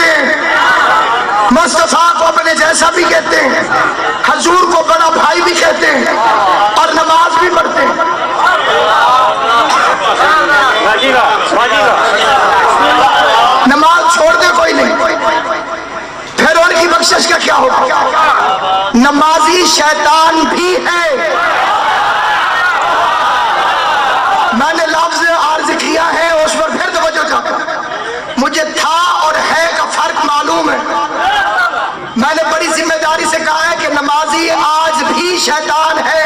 कहते हैं, मुस्तफा को अपने जैसा भी कहते हैं, हजूर को बड़ा भाई भी कहते हैं और नमाज भी पढ़ते हैं। नमाज छोड़ दे कोई नहीं, फिर उनकी बख्शिश का क्या होगा? नमाजी शैतान भी है। मैंने लफ्ज़ अर्ज किया है, उस पर फिर तवज्जो चाहता। मुझे था और है का फर्क मालूम है। मैंने बड़ी जिम्मेदारी से कहा है कि नमाजी आज भी शैतान है।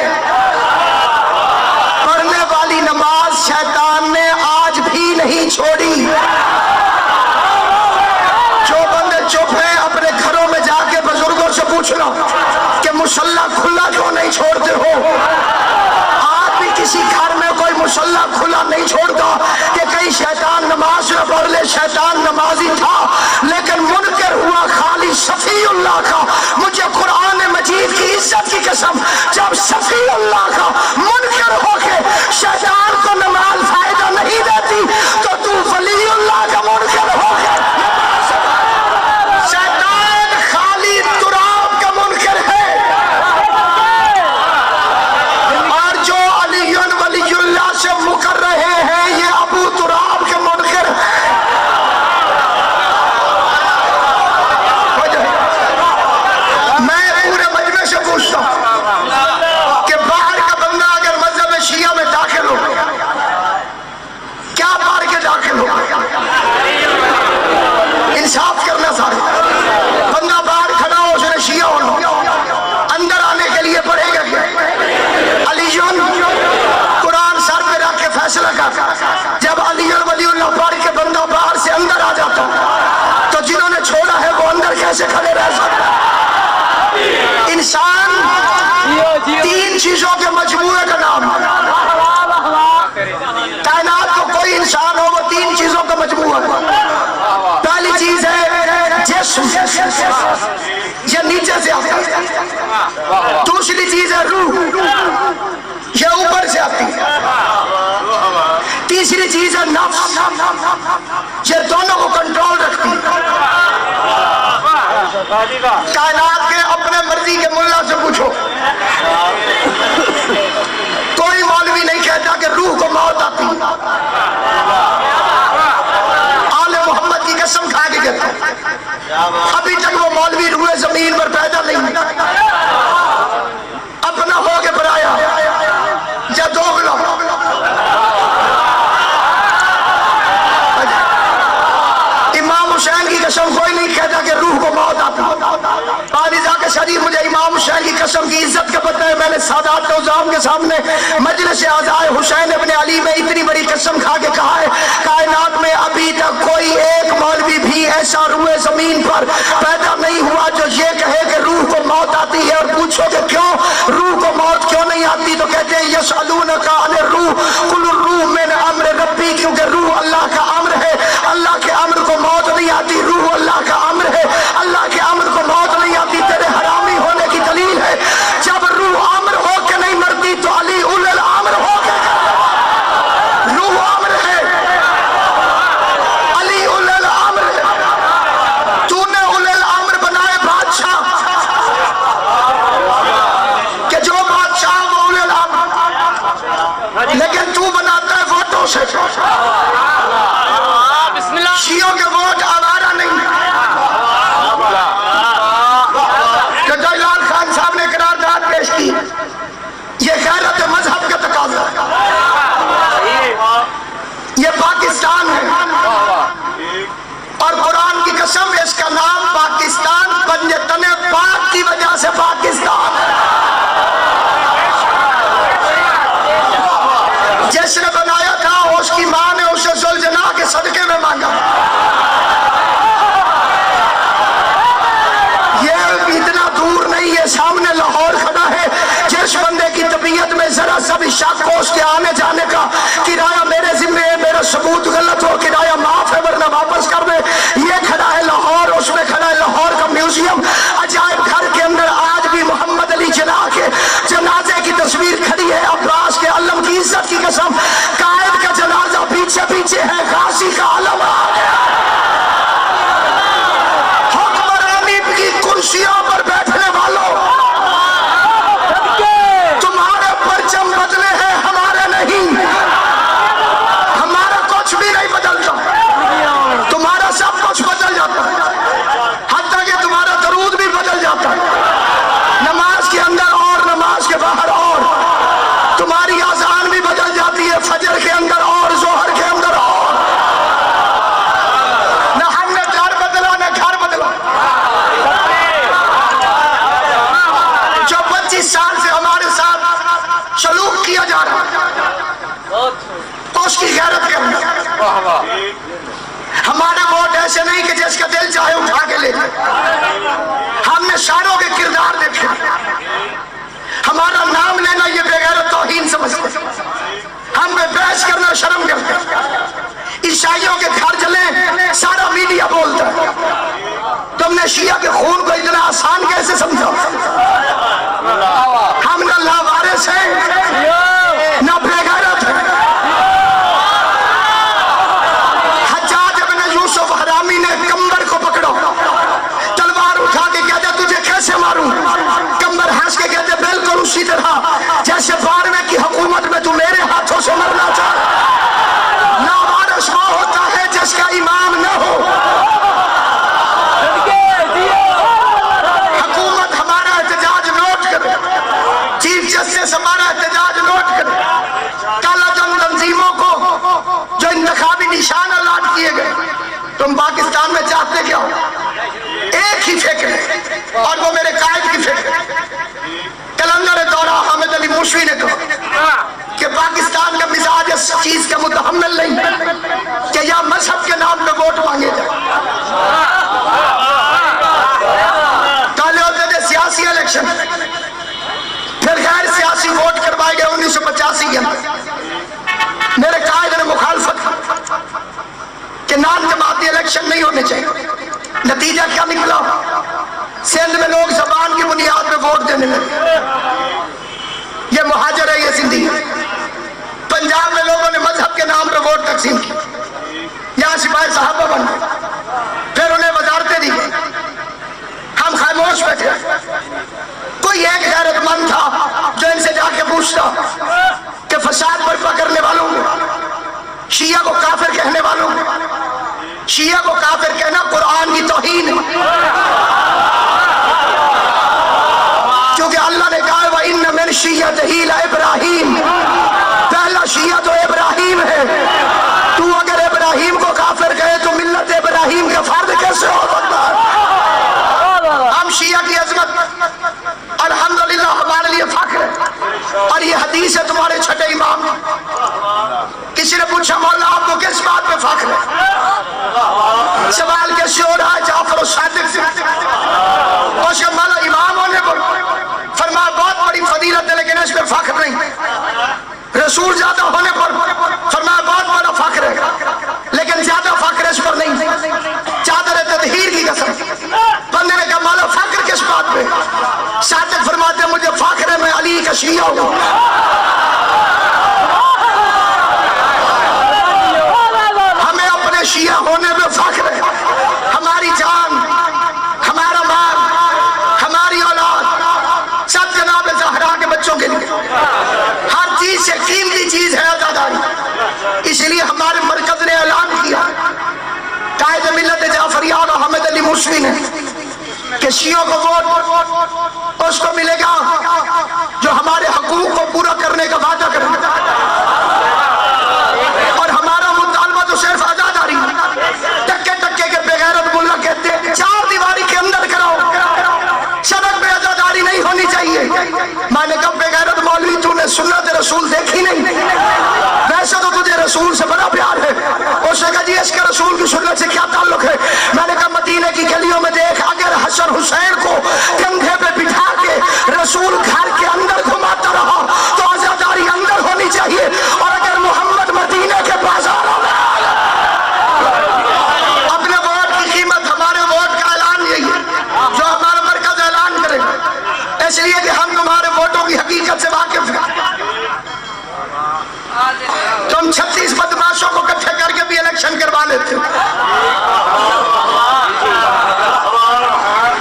पढ़ने वाली नमाज शैतान ने आज भी नहीं छोड़ी। जो बंदे चुप हैं, अपने घरों में जाके बुजुर्गों से पूछ लो कि मुसल्ला खुला क्यों नहीं छोड़ते हो। आज भी किसी घर में कोई मुसल्ला खुला नहीं छोड़ता कि कहीं शैतान नमाज न पढ़ ले। शैतान नमाजी था, लेकिन मुनकर हुआ खाली शफीउल्लाह का। मुझे कुरान मजीद की इज्जत की कसम, जब शफीउल्लाह का मुनकर होके शैतान को नमाज फायदा नहीं देती, तो तू वलीउल्लाह का मुनकर होके शैतान खाली तुराब का मुनकर है। और जो अलीयुन वलीउल्लाह से मुकर रहे हैं, ये अबू तुराब के मुनकर है। मैं पूरे मजमे से पूछता हूं कि बाहर का बंदा अगर मजहब शिया में दाखिल हो, क्या मार के दाखिल हो? इंसाफ करना सारे। बंदा बाहर खड़ा हो, उसने शिया होना, अंदर आने के लिए पड़ेगा क्या? अलीयुन कुरान सर पे रख के फैसला कर। जब अलीयुन वलीउल्लाह पढ़ के बंदा बाहर से अंदर आ जाता, तो जिन्होंने छोड़ा है वो अंदर कैसे खड़े रह सकते? इंसान तीन चीजों के मजमूए का नाम है। कायनात को कोई इंसान हो, वो तीन चीजों का मजमूआ है। पहली चीज है जिस्म, ये नीचे से आता है। दूसरी चीज है रूह, ये ऊपर से आती है। तीसरी चीज है नफ्स, ये दोनों को कंट्रोल रखती है। कायनात के अपने मर्जी के मुल्ला से पूछो, कोई मौलवी नहीं कहता कि रूह को मौत आती। आले मोहम्मद की कसम खा के कहता हूं, अभी तक वो मौलवी रूह जमीन पर पैदा नहीं। अपना हो के बनाया या दोगला। इमाम हुसैन की कसम कोई नहीं कहता कि रूह को मौत आती। पानी जाके शरीफ मुझे इमाम हुसैन की कसम की इज्जत का पता है। मैंने सादात नौज़ाम के सामने मजलिस आज़ाए हुसैन इब्ने अली में इतनी बड़ी कसम खा के कहा है, कायनात में अभी तक कोई एक मौलवी भी ऐसा रूह जमीन पर पैदा नहीं हुआ जो ये कहे कि रूह को मौत आती है। और पूछो कि क्यों रूह को मौत क्यों नहीं आती, तो कहते हैं यसअलूनका अनिर रूह कुल रूह मिन अम्र रब्बी, क्योंकि रूह अल्लाह का अम्र है। अल्लाह के अम्र को मौत नहीं आती, रूह अल्लाह का अम्र है। अल्लाह के अम्र को मौत नहीं आती, तेरे हरामी होने की दलील है। जब रूह अम्र हो के नहीं मरती, तो अली उल अम्र हो के रूह अम्र है, अली उल अम्र है। तूने उल अम्र बनाए बादशाह, कि जो बादशाह वो उल अम्र, लेकिन तू बनाता है वोटों से। शियों के वोट आवारा नहीं। तो जयलाल खान साहब ने करारदाद पेश की, ये गैरत मजहब का तकाजा है। ये पाकिस्तान है और कुरान की कसम इसका नाम पाकिस्तान पंजतने पाक की वजह से पाकिस्तान है। जिसने बनाया था उसकी मां ने उसे जुल्जना के सदके में मांगा। ये इतना दूर नहीं है, सामने लाहौर खड़ा है। जिस बंदे की तबीयत में जरा सा भी शक हो, उसके आने जाने का किराया मेरे जिम्मे है, मेरा सबूत गलत हो किराया माफ है वरना वापस कर दे। ये खड़ा है लाहौर, उसमें खड़ा है लाहौर का म्यूजियम। अजायब घर के अंदर आज भी मोहम्मद अली जिन्ना के जनाजे की तस्वीर खड़ी है। अब्बास के आलम की इज्जत की कसम, कायद का जनाजा पीछे पीछे है, गाजी का आलम आ गया। बेगैरत करना। हमारे वोट ऐसे नहीं कि जिसका दिल चाहे उठा के ले जाए। हमने शायरों के किरदार देखे। हमारा नाम लेना ये बेगैरत तौहीन समझते। हम पे बहस करना शर्म करते। ईसाइयों के घर चले, सारा मीडिया बोलता है। तुमने शिया के खून को इतना आसान कैसे समझा? हम ना लावारिस हैं ना बेगैरत हैं। हज्जाज इब्न यूसुफ हरामी ने कंबर को पकड़ो, तलवार उठा के कहते तुझे कैसे मारूं? कंबर हंस के कहते बिल्कुल उसी तरह जैसे बारहवीं की हुकूमत में तू मेरे हाथों से मरना चाहे। लावारिस वो होता है जिसका इमाम न हो। हुकूमत हमारा एहतजाज नोट करे, चीफ जस्टिस हमारा एहतजाज नोट करे। काला जंग तंजीमों को जो इंतखाबी निशान अलाट किए गए, तुम पाकिस्तान में चाहते क्या हो? एक ही फिक्र है और वो मेरे कायद की फिक्र है। कलंदर दौरा हामिद अली मुशवी ने कहा कि पाकिस्तान का मिजाज इस चीज का मुतहम्मिल नहीं कि या मजहब के नाम पे वोट मांगे जाए। काले होते थे सियासी इलेक्शन, फिर गैर सियासी वोट करवाए गए 1985 के अंदर। मेरे कायद ने मुखालफत कि नाम जमाती इलेक्शन नहीं होने चाहिए। नतीजा क्या निकला? सिंध में लोग जबान की बुनियाद पे वोट देने लगे। ये मुहाजिर है, ये सिंधी है। पंजाब में लोगों ने मजहब के नाम पे वोट तकसीम की। यहाँ सिपाही साहब बन गए, फिर उन्हें वजारतें दी गई। हम खामोश बैठे। कोई एक गैरतमंद था जो इनसे जाके पूछता कि फसाद बर्पा करने वालों को, शिया को काफिर कहने वालों को, शिया को काफिर कहना कुरान की तौहीन है। क्योंकि अल्लाह ने कहा व इन्न मिन शिय्यतिही ला इब्राहीम, पहला शिया तो इब्राहीम है। तू अगर इब्राहीम को काफिर कहे तो मिल्लत इब्राहीम का फर्द कैसे हो सकता है? हम शिया की अजमत अल्हम्दुलिल्लाह हमारे लिए फख्र है। और ये हदीस है तुम्हारे छठे इमाम। किसी ने पूछा मौला आपको किस बात पे फख्र है? सवाल कैसे हो रहा है जाफर सादिक से? उसके मौला इमाम होने पर फरमाया बहुत बड़ी फजीलत है, लेकिन इस पर फख्र नहीं। रसूल ज्यादा होने पर फरमाया बहुत बड़ा फख्र है, लेकिन ज्यादा फख्र इस पर नहीं। चादर तदहीर की कसम। बंदे ने कहा मौला फख्र किस बात पे? सादिक फरमाते मुझे फख्र है मैं अली का शिया हूं। हमें अपने शिया होने में फख्र है। हमारी जान, हमारा माल, हमारी औलाद सब जनाब ज़हरा के बच्चों के लिए हर चीज से कीमती चीज है आजादारी। इसलिए हमारे मरकज ने ऐलान किया, कायद मिल्लत जाफरिया और हामिद अली मुशवी ने, कि शियों को वोट उसको मिलेगा जो हमारे हकूक को पूरा करने का वादा करे। और हमारा मुतालबा तो सिर्फ आजादारी। टक्के टक्के के बेगैरत मुल्ला कहते हैं 4 दीवारी के अंदर कराओ, सड़क पे आजादारी नहीं होनी चाहिए। मैंने कब बेगैरत मौलवी तूने सुन्नत रसूल देखी नहीं? वैसे तो तुझे रसूल से बड़ा प्यार है। उसने कहा जी इसके रसूल की सुन्नत से क्या ताल्लुक है? मैंने कहा मदीने की गलियों में देख, अगर हसन हुसैन को कंधे पे बिठा के रसूल घर के अंदर घुमाता रहा तो आजादारी अंदर होनी चाहिए। और अगर मोहम्मद मदीने के बाजारों में अपने वोट की कीमत, हमारे वोट का ऐलान यही है जो हमारा मरकज ऐलान करेगा, इसलिए कि हम तुम्हारे वोटों की हकीकत से वाकिफ हैं। तुम 36 बदमाशों को इकट्ठे करके भी इलेक्शन करवा लेते हो।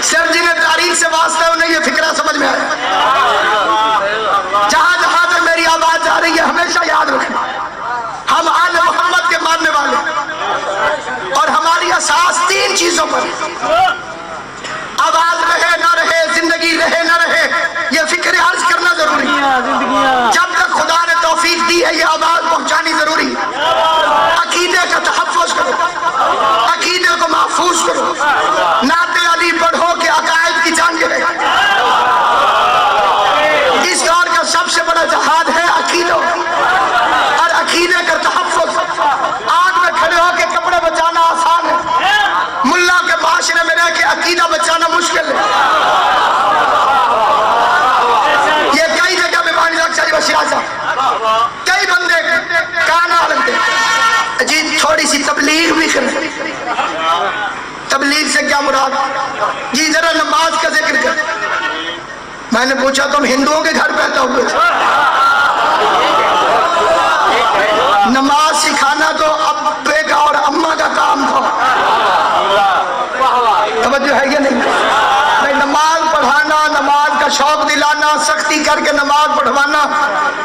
सर जी ने तारीख से वास्ते उन्हें ये फिक्रा समझ में आया। जहां जहां तक मेरी आवाज आ रही है हमेशा याद रखना, हम आले मोहम्मद के मानने वाले और हमारी असास 3 चीजों पर, आवाज रहे ना रहे, जिंदगी रहे ना रहे, ये फिक्र अर्ज करना जरूरी है। जब तक खुदा ने तौफीक दी है ये आवाज पहुंचानी जरूरी है। अकीदे का तहफ़्फ़ुज़ करो, अकीदे को महफूज करो, नाते अली पढ़ो के अकायद की जान रहे। इस दौर का सबसे बड़ा जहाद है अकीदों और अकीदे का तहफ़्फ़ुज़। तबलीग से क्या मुराद? जी जरा नमाज का जिक्र कर। मैंने पूछा तुम हिंदुओं के घर पैदा हुए? नमाज सिखाना तो अब्बे का और अम्मा का काम था। तवज्जो है या नहीं? भाई नमाज पढ़ाना, नमाज का शौक दिलाना, सख्ती करके नमाज पढ़वाना,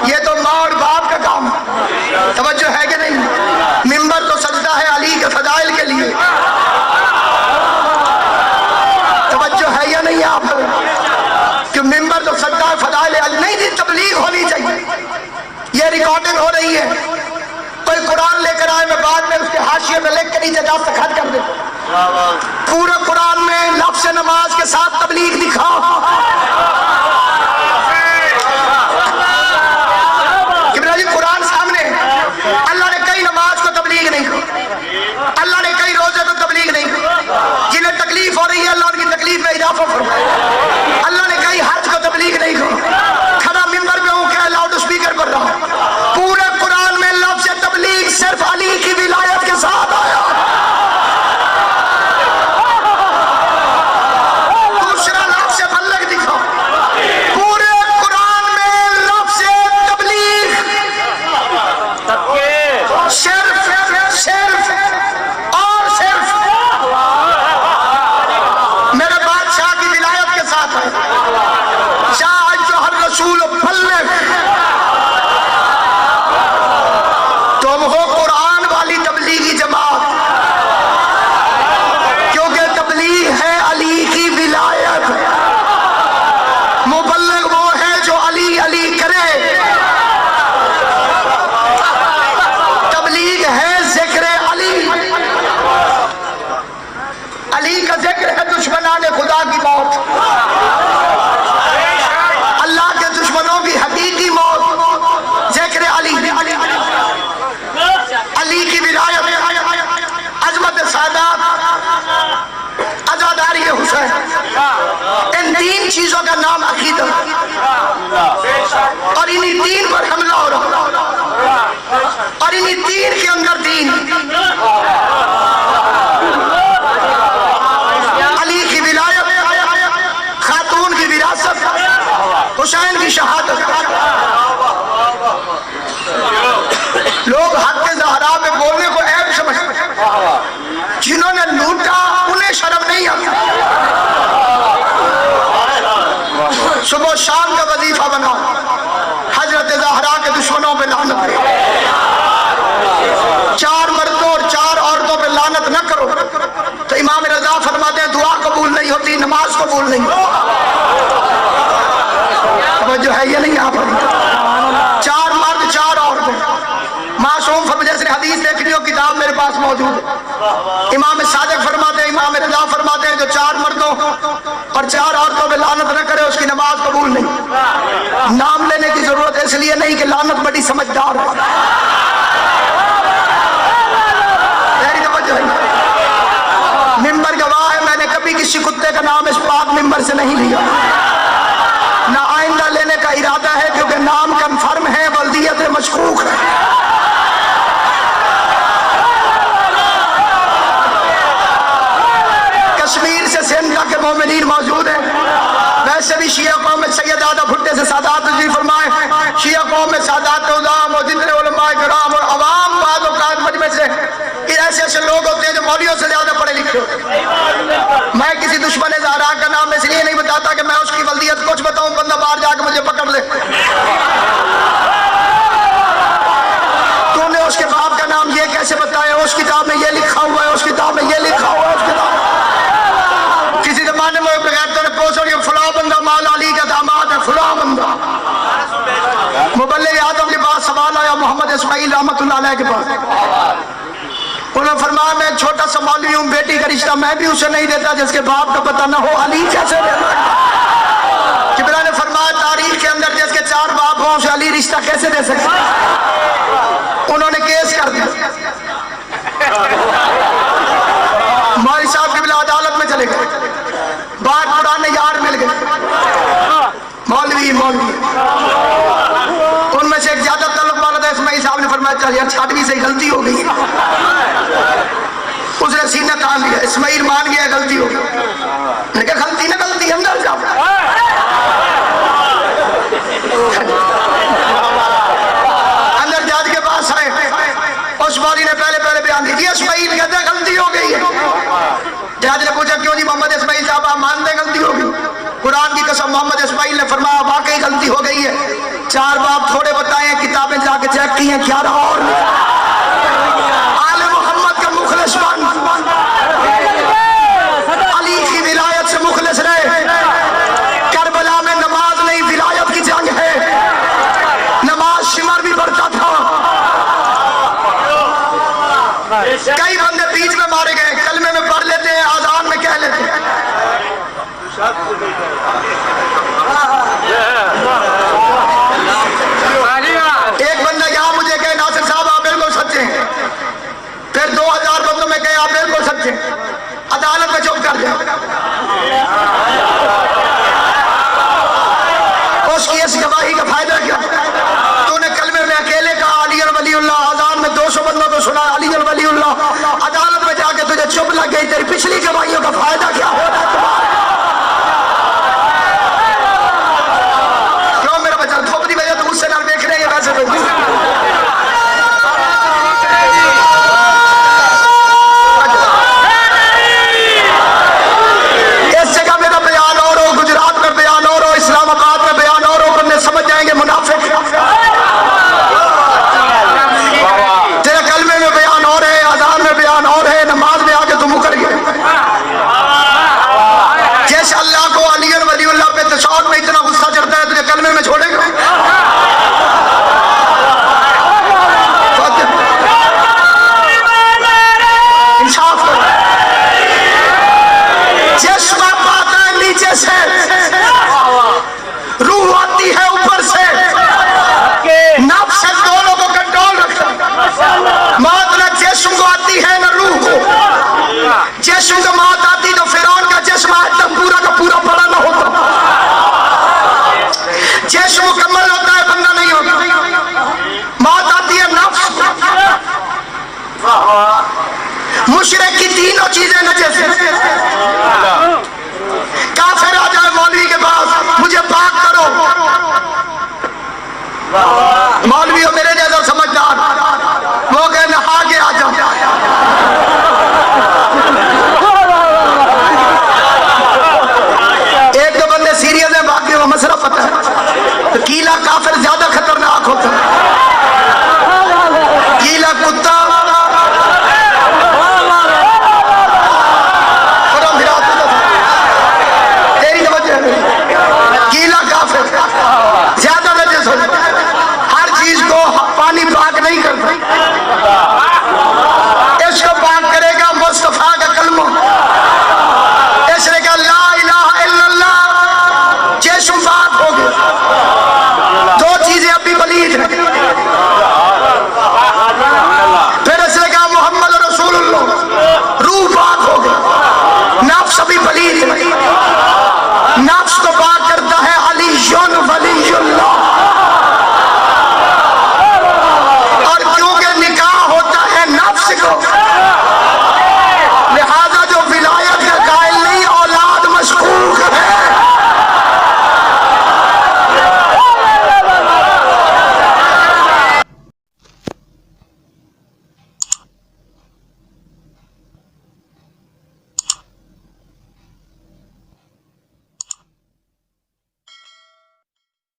ये तो माँ और बाप का काम है। तवज्जो है कि नहीं? मिंबर तो सजदा है अली के फजाइल के लिए। तवज्जो है या नहीं आप? कि मिंबर तो सजदा है फजाइल अली। नहीं जी, तबलीग होनी चाहिए। ये रिकॉर्डिंग हो रही है, कोई कुरान लेकर आए, मैं बाद में उसके हाशिए में लिख के नीचे दस्तखत कर दे। पूरे कुरान में लफ्ज़ नमाज के साथ तबलीग दिखाओ। जी कुरान सामने, अल्लाह ने कई नमाज को तबलीग नहीं की, अल्लाह ने कई रोजे को तबलीग नहीं की। जिन्हें तकलीफ हो रही है अल्लाह उनकी तकलीफ में इजाफा फरमाए। अल्लाह ने कई हज को तबलीग नहीं की। खड़ा मिंबर पे हूँ, क्या लाउड स्पीकर पर रहा। पूरे कुरान में लफ्ज़ तबलीग सिर्फ अली की विलायत के साथ आया। दूसरा लफ्ज़ बल्लग दिखाओ। पूरे कुरान में लफ्ज़ तबलीग सिर्फ और सिर्फ मेरे बादशाह की विलायत के साथ है। शाह जो हर रसूल बल्लग। तुम हो कुरान वाली तबलीगी जमात, क्योंकि तबलीग है अली की विलायत। मुबल्लिग वो है जो अली अली करे। तबलीग है जिक्र अली। अली का जिक्र है दुश्मनाने खुदा की मौत, अल्लाह के दुश्मनों की हकीकी मौत। जिक्र अली, अली की विलायत, अजमत सादात, आजादारी हुसैन, इन तीन चीजों का नाम अकीदत। और इन्हीं तीन पर हमला हो रहा, और इन्हीं तीन के अंदर दीन। अली की विलायत, खातून की विरासत, हुसैन की शहादत। लोग हक के ज़हरा पे बोलने को ऐब समझते हैं। जिन्होंने लूटा उन्हें शर्म नहीं आता। सुबह शाम का वजीफा बनाओ, हजरत ज़हरा के दुश्मनों पे लानत करो। 4 मर्दों और 4 औरतों पे लानत न करो तो इमाम रज़ा फरमाते हैं दुआ कबूल नहीं होती, नमाज कबूल नहीं होती। जो है ये नहीं आप 4 मर्द 4 औरतें। मासूम जैसे हदीस देखनी हो, किताब मेरे पास मौजूद है। इमाम सादिक फरमाते हैं, इमाम रज़ा फरमाते हैं, जो 4 मर्दों और 4 औरतों में लानत न करे उसकी नमाज कबूल नहीं। नाम लेने की जरूरत है इसलिए नहीं कि लानत बड़ी समझदार है। मिंबर गवाह है, मैंने कभी किसी कुत्ते का नाम इस पाक मिंबर से नहीं लिया, ना आइंदा लेने का इरादा है, क्योंकि नाम कन्फर्म है, वल्दियत मशकूक है। कश्मीर से सिंध तक के मोमिनीन मौजूद हैं। वैसे भी शिया कौम में सैयद आदा भुट्टे से सादात जी फरमाए, शिया कौम में सादात उज़ाम और जितने उलमाए किराम और अवाम बाद औक़ात मजमे से ऐसे ऐसे लोग होते हैं जो मौलवियों से ज्यादा पढ़े लिखे होते हैं। मैं किसी दुश्मन ज़हरा का नाम इसलिए नहीं बताता कि मैं उसकी वल्दियत कुछ बताऊं, बंदा बाहर जाकर मुझे पकड़ ले। तूने उसके बाप का नाम ये कैसे बताया? उस किताब में ये लिखा हुआ है, उस किताब में ये लिखा हुआ है, उस किताब किसी जमाने में फुला बंदा माल अली का दामाद है, फुला बंदा। मुबल्लिग आदम के पास सवाल आया मोहम्मद इस्माइल रहमतुल्लाह अलैह के पास। उन्होंने फरमाया मैं छोटा सा मौलवी हूँ, बेटी का रिश्ता मैं भी उसे नहीं देता जिसके बाप का पता न हो, अली कैसे देता? किबला ने फरमाया तारीख के अंदर जिसके 4 बाप हो उसे अली रिश्ता कैसे दे सकते? उन्होंने केस कर दिया। मौलवी साहब किबला अदालत में चले गए, बात पुराने यार मिल गए, मौलवी उनमें से एक ज्यादा तलब वाला था। इसमाइल साहब ने फरमाया चल यार 6वीं से गलती हो गई। उस मौली ने पहले पहले बयान दी, इस्माइल कहते गलती हो गई है। जज ने पूछा क्यों जी मोहम्मद इस्माइल साहब आप मानते गलती हो गई? कुरान की कसम मोहम्मद इस्माइल ने फरमाया वाकई गलती हो गई है। 4 बाप थोड़े बताए हैं, किताबें जाके चेक की हैं, 11 और आले मोहम्मद का मुखलिस बन, अली की विलायत से मुखलिस रहे। करबला में नमाज नहीं विलायत की जंग है, नमाज शिमर भी बढ़ता था। कई बंदे बीच में मारे गए, कलमे में पढ़ लेते हैं, आजान में कह लेते हैं। एक बंदा यहाँ मुझे कहे नासिर साहब आप बिल्कुल सच्चे हैं, फिर 2000 बंदों में कहे आप बिल्कुल सच्चे हैं, अदालत में चुप कर जाए। उसकी इस गवाही का फायदा क्या? तूने कलमे में अकेले कहा अली वलीउल्लाह, आजान में 200 बंदों को सुना अली वलीउल्लाह, अदालत में जाके तुझे चुप लग गई, तेरी पिछली गवाहियों का फायदा क्या हो रहा है तुम्हारा? क्यों मेरा बच्चा थोपड़ी वजह तो मुझसे ना देख रहे हैं वैसे तो इस जगह मेरा बयान और हो, गुजरात में बयान और हो, इस्लामाबाद में बयान और हो, बंदे समझ जाएंगे मुनाफिक। तेरे कलमे में बयान और है, अजान में बयान और है, नमाज में आके तुम मुकर गए। जैसे अल्लाह को अली वलीउल्लाह पे तशौक में इतना गुस्सा चढ़ता है, तुझे कलमे में छोड़ेगा? इंसाफ करो। जिस्म आता है नीचे से, रूह आती है ऊपर से, नफ्स से दोनों को कंट्रोल रखता। मौत न जिस्म को आती है न रूह को। जिस्म को मौत आती तो फिरौन का जिस्म एकदम पूरा का पूरा पड़ा न होता। जिस्म मुकम्मल होता है, बंदा नहीं होता। मौत आती है नफ्स। मुशरिक की तीनों चीजें नजस है।